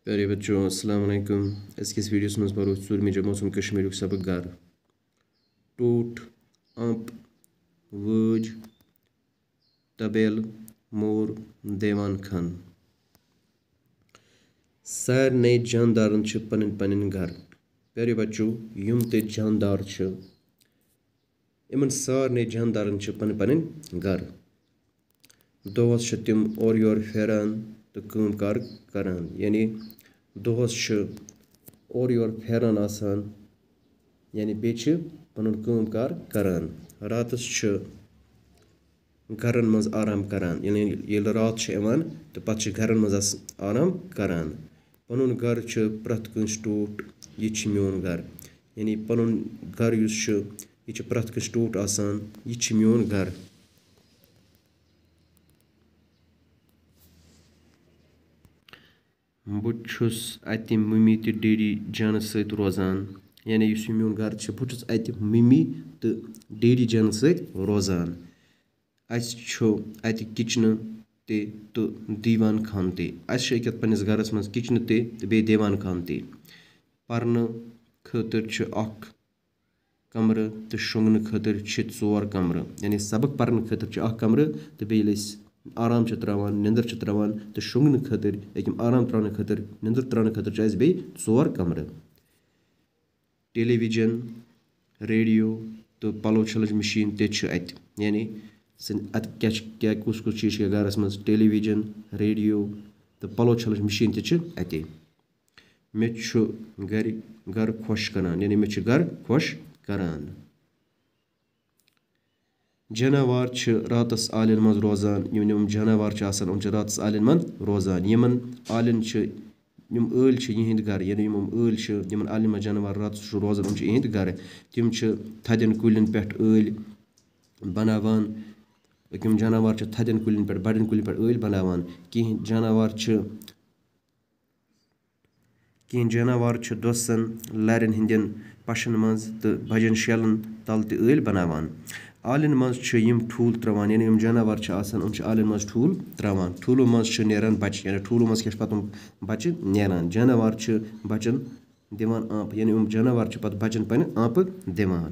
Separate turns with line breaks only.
प्यारे बच्चों अस्सलाम वालेकुम। इस वीडियोस में पढ़ो सूरमी जमोसम कश्मीर सबक गर टूट अंप वज तबेल मोर देवान खन। सारे जानदारन पन पन घर। प्यारे बच्चों यम ते जानदार इन सारे जानदारन पन पन घर। दोहस तिम और योर फेरान तो काम कार करान, यानी दोहस और योर फेरान आसान, यानी बेच पन काम कार करान। रातस घरन मज आराम करान, यानी ये रात इवान तो पत घरन मज आराम करान। पनुन घर प्रथ कंस टूट ये मोन घर, यानी पनुन घर ये प्रथ कंस टूट आसान, ये मोन घर। बुछुस अति मम्मी तो डैडी जान सत रोजान, यानी इस मोन घर बुछुस अति मम्मी तो डैडी जान सत रोजान। अति किचन ते तो दीवान खान ते, अत पन्निस घरस मज किचन ते बे दीवान खान ते। परन खतर अख कमर तो शुंगन खतर 4 कमर, यानी सबक परन खतर अख कमर तो बे आराम त्रावान निंदर त्रावान तो शुंगन खतर आराम त्राने खतर निंदर त्राने खतर बे 4 कमर। टेलीविजन रेडियो तो पलो छलच मशीन ते अत, यानी अत क्या कुछ चीज के घरस मज टेलीविजन रेडियो तो पलो छलच मशीन ते अत। मे घर खुश करान, यानी मे घर खुश करान। जानवर रातस आलिन मज रोजान, यम जानवर रातस आलिन मन रोजान। यमन आलिन यम ऐल यहिंद घर, यानी यम ऐल यमन आलिन मज जानवर रातस रोजान यहिंद घर। तिम थदन कुलिन पे ऐल बनावान, यम जानवर थदन कुलिन पे बड़न कुलिन पे ऐल बनावान। कहीं जानवर दोसन लरन हिंदन पशन मज तो बजन शेलन तल ते ऐल बनावान। आलिन मज यम ठूल त्रावान, यानी यम जानवर आलिन मज ठूल त्रावान। ठूलो मज नेरान बच्चे, यानी ठूलो मज क्या पत बच्चे नेरान। जानवर बचन दिवान आंप, यानी यम जानवर पत बचन पन आंप दिवान।